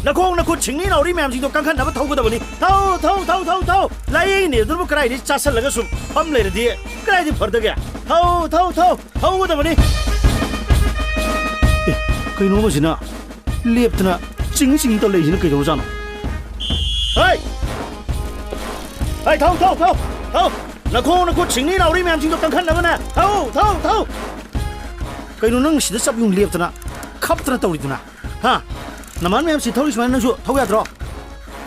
नखोंग नखुद छिंगनी नाउरी ma'am Singh तो कंखन नब थौगदबनी थौ लाई ने दुरबु कराई चासल लगा सुम फम लेरदी कराई फरदगे थौगदबनी कइनो मसिना लेपतना चिंग चिंग तो लेजिन कइदो जानो थौ नखोंग नखुद छिंगनी नाउरी मैम सिंह तो कंखन नबना थौ कइनो नंग सिदा सब युं लेपतना खपतना तौरिदना हा नमान मैम सी थौरी सुमान नसु थौ याद्रो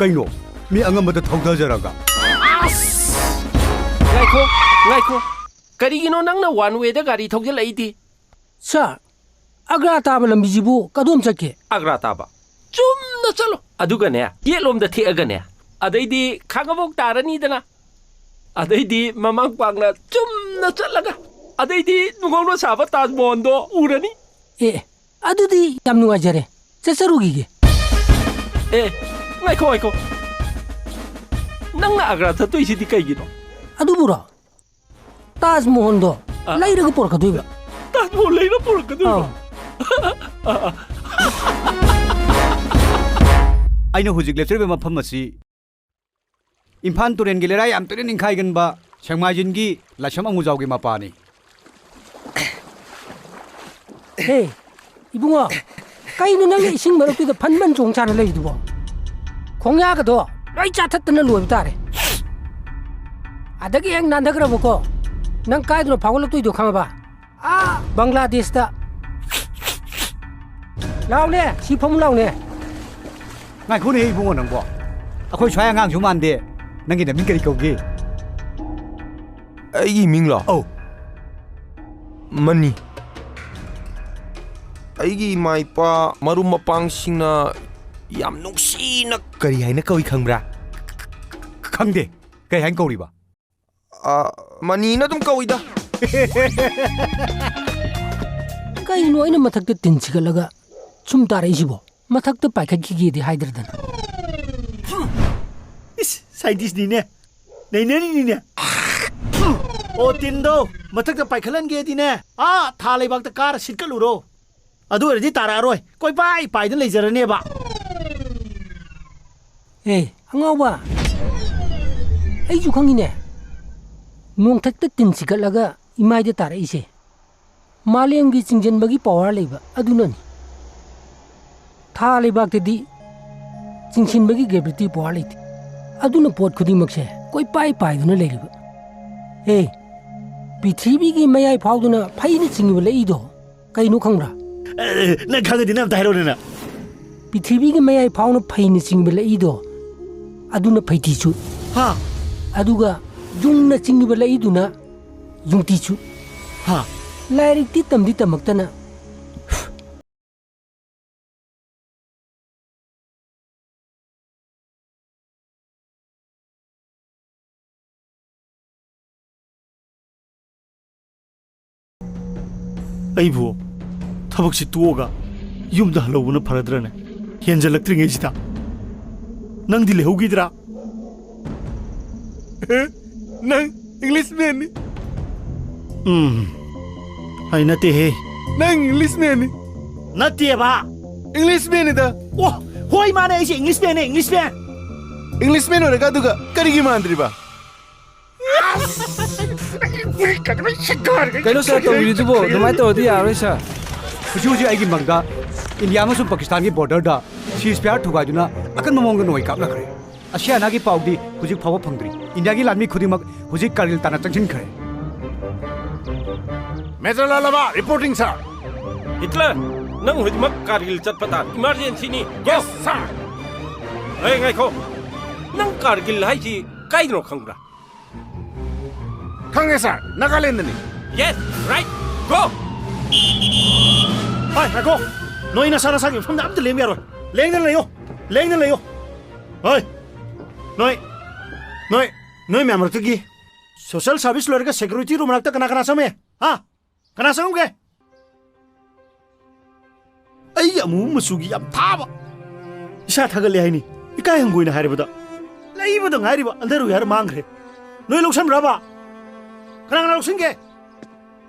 कइनो मी अंगमद थौदजरगा गाइखो करिगिनो नंगना वन वे द गाड़ी थौजे लईदी सर अग्रा ताब लंबिजिबु कदोम चके अग्रा ताबा चुमना चलो अदुगने ये लोमदा थेअगने अदैदी खागबोक तारनीदना अदैदी ममंग पांगना चुमना चलगा अदैदी नुगोंनो साबा ताजमहलदो उरनी ए अदुदी याम नुवाजरे चसरुगिगे ए गाइखो नंगना अग्रा थतोइसिदि कइगिनो अदुबुरो ताजमहलदो लैरग पोरकदुइबा ताजमहल लैरा पोरकदुइबा आइनो हुजिक लेफ्टरे मफम मसी इम्फान तुरेन गे लेरा याम तुरेन इंखाइगनबा सेंगमाजिन गी लासम अमुजावगे मपानी हे इबुंगो कइनो नंग इसिंग मरक्तुदा फनमन चोंचाना लैदुबो खोंयागदो लoi चाथतना लोइब तारे अदगी हेंग नांदग्रबको नंग काइदनो फागलक्तुइदो खंगबा आ बांग्लादेश दा लाउने सिफम लाउने ngai khone ibungo nangbo akhoi chwai angang ju mande nangi da min kari koge ai ming lo oh mani ai gi mai pa marum mapang singna yam nungsi na kari haina kawi khangbra khangde kai hain kauri ba mani na tum kawi da कइनो इन मथक्ते तिनसिगलगा चुम तारैसिबो मथक्ते पाइखखिगेदि हाइदरदन इस scientist नी ने नैननी ओ तिंदो मथक्ते पाइखलन गेदि ने आ था लेबाक त car सिटकलुरो अदु रदि तारारोय कोइ पाइदन लेजरनेबा ए अंगावबा आइजु खंगिने नोंथक्ते तिनसिगलगा इमाइदे तारैसे मालेमगी चिंजनबगी पावर लेबा अदुननी था लेबाक्तदी चिंसिनबगी ग्रेविटी पावर लेति अदुन पोट खुदिमक्से कोइ पाइदुना लेरिबा ए पृथ्वी की मयाई फाउदुना फाइने चिंगिबा लेइदो कइनो खंग्रा न खंगदि न दाइरोना पृथ्वी की मयाई फाउना फाइने चिंगिबा लेइदो अदुना फैतिचु हा अदुगा जुंगना चिंगिबा लेइदुना जुंगतिचु हा लाइरिक्ति तमदि तमक्तना अइबो थबकसि तोगा युमदा हलौबना फरद्रने हेंजलक्त्रिङैसिदा नंगदि लेहौगिद्रा nang english man ai nate he nang english man nate ba english man da ओ होय माने इसे इंग्लिश में english man ora duga karigi mandri ba कइनो सर तो विजुबो दुमाय तो दि आरो सर हुजि हुजि आइगी मंगा इंडिया मसु पाकिस्तान की बॉर्डर दा सीजफायर ठुगाजुना अकन ममंग नोय कापला खरे असिया नागी पाउदी हुजि फाव फंगद्रि इंडिया की लामी खुदिमक हुजि कारगिल ताना चंगसिन खरे मेजर लालबा रिपोर्टिंग सर हिटलर नंग हुजमक कारगिल चटपता इमरजेंसी नि यस सर ए गाइखो नंग कारगिल हाइजी काइनो खंग्रा खंगे सर नागालैंड नि यस राइट गो हाय हागो नोइना सारा सागी फमदा अम्त लेम यारो लेंगन लेयो हाय नोय मैमरतगी सोशल सर्विस लोरगा सिक्योरिटी रूम रखता कना समे हा कना समे आई अमु मसुगी याम थाबा इसा थागले हाइनी इकाय हंगोइना हारिबदा लैबदा गारिबा अंदरु यार मांगरे नोय लोक्सन रबा कना लोक्सन के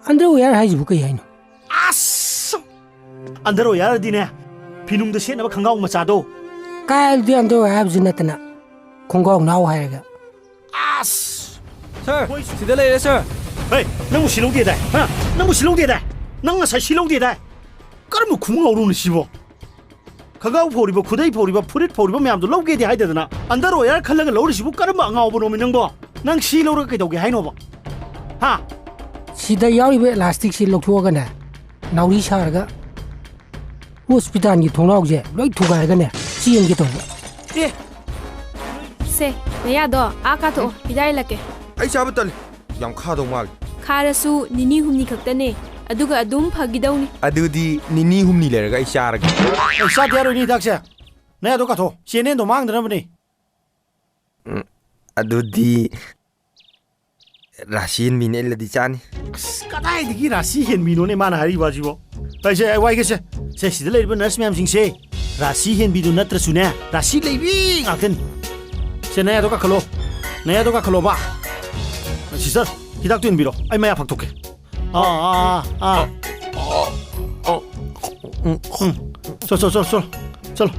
अंडरवेयर हाइजिबु कई हाइनो ꯑꯁ ꯑꯟꯗꯔꯣ ꯌꯥꯔꯗꯤꯅꯦ ꯐꯤꯅꯨꯡꯗ ꯁꯦꯠꯅꯕ ꯈꯪꯒꯥꯎ ꯃꯆꯥꯗꯣ कायदि अंडरवेयर हाइबजु नतना खोंगाव नाव हायगा ꯑꯁ सर Oi. सीधा ले सर ꯍꯦ ꯅꯪꯕꯨ ꯁꯤꯂꯧꯗꯦꯗꯥꯏ ꯍꯥ ꯅꯪꯕꯨ ꯁꯤꯂꯧꯗꯦꯗꯥꯏ ꯅꯪ ꯉꯁꯥꯏ ꯁꯤꯂꯧꯗꯦꯗꯥꯏ ꯀꯔꯝꯕ ꯈꯨꯡꯒꯥꯎꯔꯣꯅ ꯁꯤꯕꯣ ꯈꯪꯒꯥꯎ ꯐꯧꯔꯤꯕ ꯈꯨꯗꯩ ꯐꯧꯔꯤꯕ ꯐꯨꯔꯤꯠ ꯐꯧꯔꯤꯕ ꯃꯌꯥꯝꯗꯣ ꯂꯧꯒꯦꯗꯤ ꯍꯥꯏꯗꯗꯅ ꯑꯟꯗꯔꯋꯦꯌꯔ ꯈꯜꯂꯒ ꯂꯧꯔꯤꯁꯤꯕꯨ ꯀꯔꯝꯕ ꯑꯉꯥꯎꯕꯅꯣꯃꯤ ꯅꯪꯕꯣ ꯅꯪ ꯁꯤ ꯂꯧꯔꯒ ꯀꯩꯗꯧꯒꯦ ꯍꯥꯏꯅꯣꯕ ꯍꯥ सिदा यारिबे इलास्टिक से लौथोगने नाउरी सारगा हॉस्पिटल की थोनावजे लोई थुगारगने चींगे तो ꯑꯦ ꯁꯦ ꯅꯌꯥꯗꯣ ꯑꯥ ꯀꯥꯊꯣꯛꯑꯣ ꯍꯤꯗꯥꯏ ꯂꯛꯀꯦ ꯑꯩ ꯆꯥꯕ ꯇꯜꯂꯤ ꯌꯥꯝ ꯈꯥꯗꯧ ꯃꯥꯜꯂꯦ ꯈꯥꯔꯁꯨ ꯅꯤꯅꯤ ꯍꯨꯝꯅꯤ ꯈꯛꯇꯅꯦ ꯑꯗꯨꯒ ꯑꯗꯨꯝ ꯐꯈꯤꯗꯧꯅꯤ ꯑꯗꯨꯗꯤ ꯅꯤꯅꯤ ꯍꯨꯝꯅꯤ ꯂꯩꯔꯒ ꯑꯩ ꯆꯥꯔꯒꯦ ꯑꯩ ꯆꯥꯗꯦ ꯌꯥꯔꯣꯏꯅꯤ ꯍꯤꯗꯥꯛꯁꯦ ꯅꯌꯥꯗꯣ ꯀꯥꯊꯣꯛ ꯆꯦꯅꯦꯟꯗꯣ ꯃꯥꯡꯗꯅꯕꯅꯤ ꯑꯗꯨꯗꯤ ꯔꯥꯁꯤ ꯌꯦꯟꯕꯤꯅ ꯏꯜꯂꯗꯤ ꯆꯥꯅꯤ ꯑꯁ ꯀꯗꯥꯏꯗꯒꯤ ꯔꯥꯁꯤ ꯍꯦꯟꯕꯤꯅꯣꯅꯦ ꯃꯥꯅ ꯍꯥꯏꯔꯤꯕꯁꯤꯕꯣ ꯑꯩꯁꯦ ꯑꯩ ꯋꯥꯏꯒꯦꯁꯦ ꯁꯦ ꯁꯤꯗ ꯂꯩꯔꯤꯕ ꯅꯔꯁ ꯃꯌꯥꯝꯁꯤꯡꯁꯦ ꯔꯥꯁꯤ ꯍꯦꯟꯕꯤꯗꯨ ꯅꯠꯇ꯭ꯔꯁꯨꯅꯦ ꯔꯥꯁꯤ ꯂꯩꯕꯤ ꯉꯥꯛꯇꯅꯤ ꯁꯦ ꯅꯌꯥꯗꯣ ꯀꯥꯈꯠꯂꯣ ꯅꯌꯥꯗꯣ ꯀꯥꯈꯠꯂꯣꯕ ꯁꯤꯁꯇꯔ ꯍꯤꯗꯥꯛꯇꯣ ꯏꯟꯕꯤꯔꯣ ꯑꯩ ꯃꯌꯥ ꯐꯛꯇꯣꯛꯀꯦ ꯆꯣ ꯆꯣ ꯆꯣ ꯆꯣ ꯆꯂꯣ